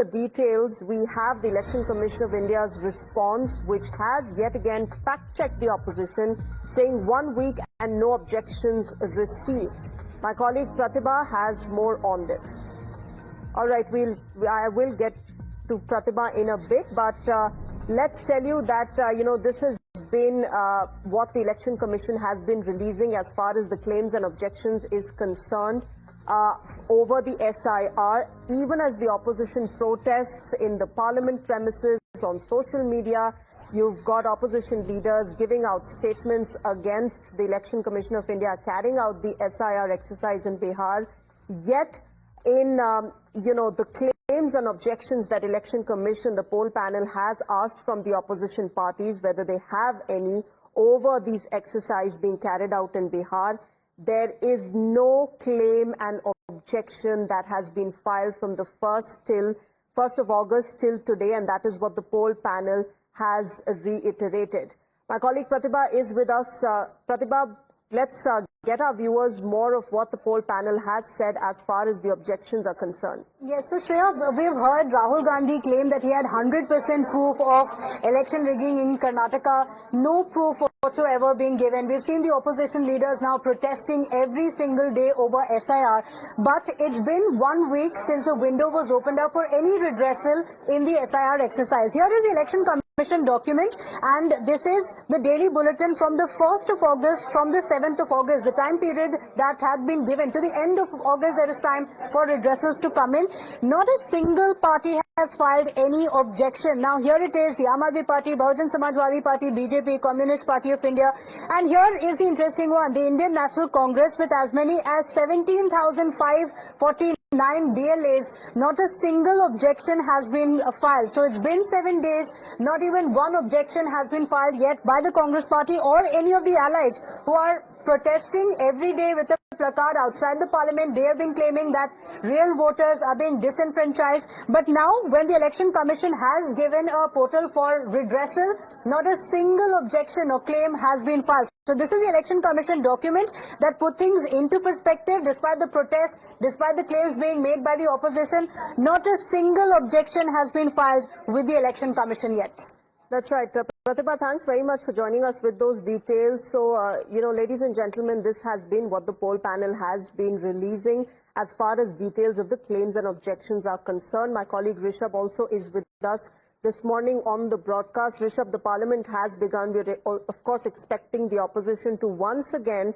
the details, we have the Election Commission of India's response, which has yet again fact-checked the opposition, saying 1 week and no objections received. My colleague Pratibha has more on this. All right, I will get to Pratibha in a bit, but let's tell you that, this has been what the Election Commission has been releasing as far as the claims and objections is concerned over the S.I.R. Even as the opposition protests in the Parliament premises, on social media, you've got opposition leaders giving out statements against the Election Commission of India carrying out the S.I.R. exercise in Bihar. Yet, in the claims and objections that Election Commission, the poll panel, has asked from the opposition parties, whether they have any over these exercises being carried out in Bihar, there is no claim and objection that has been filed from the 1st of August till today, and that is what the poll panel has reiterated. My colleague Pratibha is with us. Pratibha, let's get our viewers more of what the poll panel has said as far as the objections are concerned. Yes, so Shreya, we've heard Rahul Gandhi claim that he had 100% proof of election rigging in Karnataka, no proof whatsoever being given. We've seen the opposition leaders now protesting every single day over S.I.R. But it's been 1 week since the window was opened up for any redressal in the S.I.R. exercise. Here is the Election Commission document, and this is the daily bulletin from the 1st of August, from the 7th of August, the time period that had been given. To the end of August, there is time for redressals to come in. Not a single party has filed any objection. Now here it is, the Aam Aadmi Party, Bahujan Samajwadi Party, BJP, Communist Party of India, and here is the interesting one, the Indian National Congress, with as many as 17,549 BLAs, not a single objection has been filed. So it's been 7 days, not even one objection has been filed yet by the Congress Party or any of the allies who are protesting every day with a placard outside the Parliament. They have been claiming that real voters are being disenfranchised. But now, when the Election Commission has given a portal for redressal, not a single objection or claim has been filed. So this is the Election Commission document that put things into perspective. Despite the protests, despite the claims being made by the opposition, not a single objection has been filed with the Election Commission yet. That's right. Pratibha, thanks very much for joining us with those details. So, ladies and gentlemen, this has been what the poll panel has been releasing as far as details of the claims and objections are concerned. My colleague Rishabh also is with us this morning on the broadcast. Rishabh, the Parliament has begun. We're, of course, expecting the opposition to once again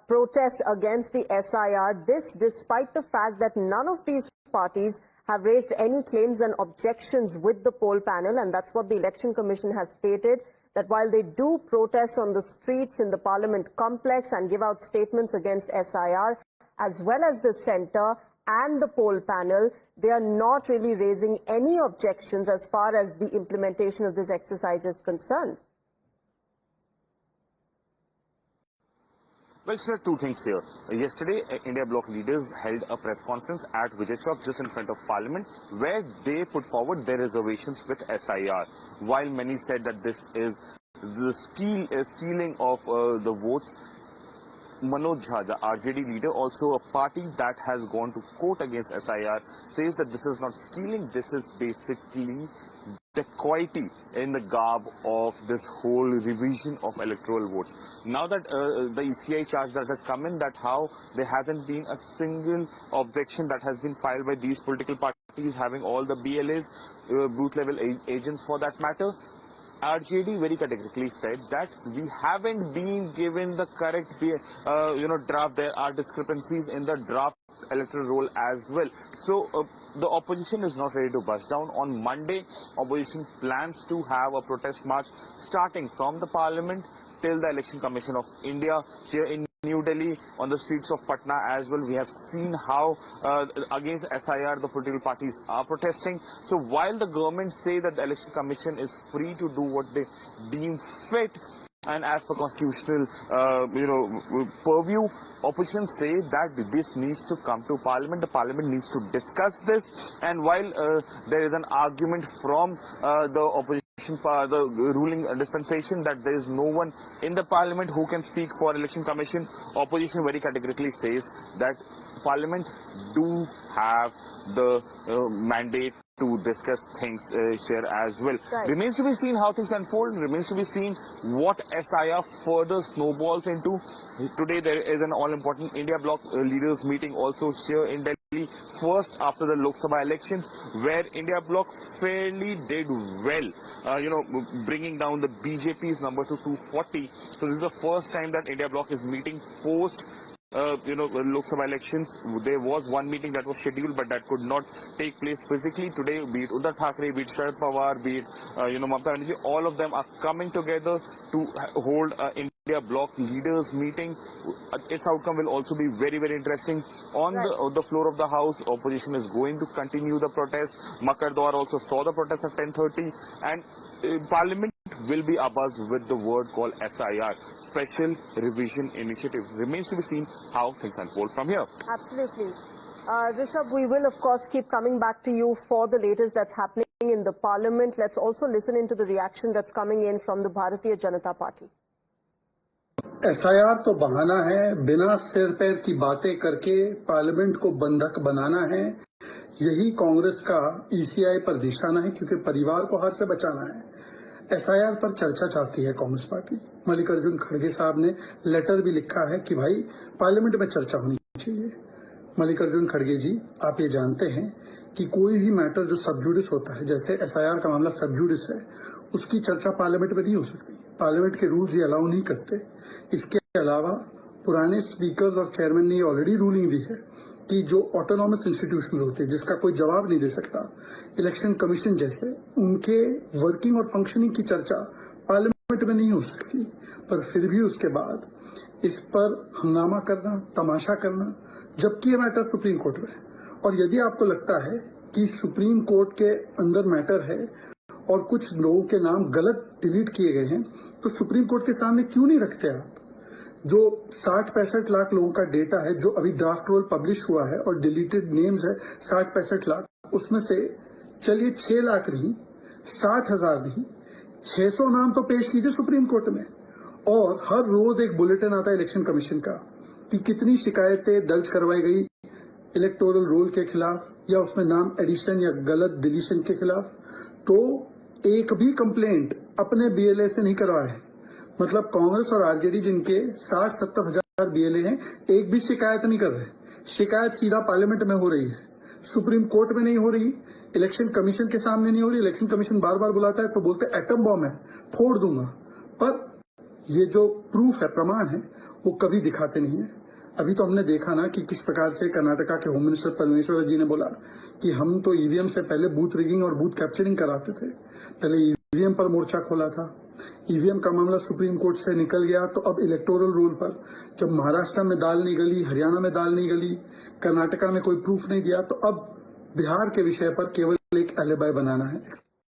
protest against the S.I.R. This despite the fact that none of these parties have raised any claims and objections with the poll panel, and that's what the Election Commission has stated, that while they do protest on the streets in the Parliament complex and give out statements against S.I.R., as well as the centre and the poll panel, they are not really raising any objections as far as the implementation of this exercise is concerned. Well, sir, two things here. Yesterday, India Bloc leaders held a press conference at Vijay Chowk just in front of Parliament, where they put forward their reservations with S.I.R. While many said that this is the stealing of the votes, Manoj Jha, the RJD leader, also a party that has gone to court against S.I.R, says that this is not stealing, this is basically dacoity in the garb of this whole revision of electoral votes. Now that the ECI charge that has come in, that how there hasn't been a single objection that has been filed by these political parties having all the BLAs, booth level agents for that matter, RJD very categorically said that we haven't been given the correct draft. There are discrepancies in the draft electoral roll as well. So the opposition is not ready to bust down. On Monday, opposition plans to have a protest march starting from the Parliament till the Election Commission of India here in New Delhi, on the streets of Patna as well. We have seen how against S.I.R. the political parties are protesting. So while the government say that the Election Commission is free to do what they deem fit, and as per constitutional purview, opposition say that this needs to come to Parliament. The Parliament needs to discuss this. And while there is an argument from the opposition, the ruling dispensation, that there is no one in the Parliament who can speak for Election Commission, opposition very categorically says that Parliament do have the mandate to discuss things here as well. Right. Remains to be seen how things unfold. Remains to be seen what SIR further snowballs into. Today there is an all-important India bloc leaders meeting also here in Delhi, first after the Lok Sabha elections, where India bloc fairly did well, bringing down the BJP's number to 240. So this is the first time that India bloc is meeting post Lok Sabha elections. There was one meeting that was scheduled, but that could not take place physically. Today, be it Uddhav Thackeray, be it Sharad Pawar, be it Mamata Banerjee, all of them are coming together to hold an India bloc leaders meeting. Its outcome will also be very, very interesting. On the floor of the House, opposition is going to continue the protest. Makar Dwar also saw the protest at 10:30, and Parliament will be abuzz with the word called SIR, Special Revision Initiative. Remains to be seen how things unfold from here. Absolutely. Rishabh, we will of course keep coming back to you for the latest that's happening in the Parliament. Let's also listen into the reaction that's coming in from the Bharatiya Janata Party. SIR तो बहाना है, बिना सिर पैर की बातें करके parliament को बंधक बनाना है। यही कांग्रेस का ECI पर निशाना है, क्योंकि परिवार को हार से बचाना है। SIR पर चर्चा चाहती है कांग्रेस पार्टी। मल्लिकार्जुन खड़गे साहब ने लेटर भी लिखा है कि भाई पार्लियामेंट में चर्चा होनी चाहिए। मल्लिकार्जुन खड़गे जी, आप ये जानते हैं कि कोई भी मैटर जो सब जुडिस होता है, जैसे SIR का मामला सब जुडिस है, उसकी चर्चा पार्लियामेंट में नहीं हो सकती। पार्लियामेंट के रूल्स ये अलाउ नहीं करते। इसके अलावा पुराने स्पीकर्स और चेयरमैन ने ऑलरेडी रूलिंग दी है कि जो ऑटोनॉमस इंस्टीट्यूशन होते हैं, जिसका कोई जवाब नहीं दे सकता, इलेक्शन कमीशन जैसे, उनके वर्किंग और फंक्शनिंग की चर्चा पार्लियामेंट में नहीं हो सकती। पर फिर भी उसके बाद इस पर हंगामा करना, तमाशा करना, जबकि ये मैटर सुप्रीम कोर्ट में है। और यदि आपको लगता है कि सुप्रीम कोर्ट के अंदर मैटर है और कुछ लोगों के नाम गलत डिलीट किए गए हैं, तो सुप्रीम कोर्ट के सामने क्यों नहीं रखते आप? जो 60-65 लाख लोगों का डेटा है, जो अभी ड्राफ्ट रोल पब्लिश हुआ है और डिलीटेड नेम्स है 60-65 लाख, उसमें से चलिए 6 लाख नहीं, 60,000 नहीं, 600 नाम तो पेश कीजिए सुप्रीम कोर्ट में। और हर रोज एक बुलेटिन आता है इलेक्शन कमीशन का कि कितनी शिकायतें दर्ज करवाई गई इलेक्टोरल रोल के खिलाफ, या उसमें नाम एडिशन या गलत डिलीशन के खिलाफ। तो एक भी कंप्लेंट अपने BLA से नहीं करवाए हैं। मतलब कांग्रेस और RJD जिनके 60-70 हजार BLA हैं, एक भी शिकायत नहीं कर रहे। शिकायत सीधा पार्लियामेंट में हो रही है, सुप्रीम कोर्ट में नहीं हो रही, इलेक्शन कमीशन के सामने नहीं हो रही। इलेक्शन कमीशन बार बार बुलाता है तो बोलते एटम बॉम्ब है, फोड़ दूंगा, पर ये जो प्रूफ है, प्रमाण है, वो कभी दिखाते नहीं है। अभी तो हमने देखा ना कि किस प्रकार से कर्नाटका के होम मिनिस्टर परमेश्वर जी ने बोला कि हम तो EVM से पहले बूथ रिगिंग और बूथ कैप्चरिंग कराते थे। पहले EVM पर मोर्चा खोला था, EVM का मामला सुप्रीम कोर्ट से निकल गया, तो अब इलेक्टोरल रोल पर जब महाराष्ट्र में दाल नहीं गली, हरियाणा में दाल नहीं गली, कर्नाटका में कोई प्रूफ नहीं दिया, तो अब बिहार के विषय पर केवल एक एलिबाई बनाना है।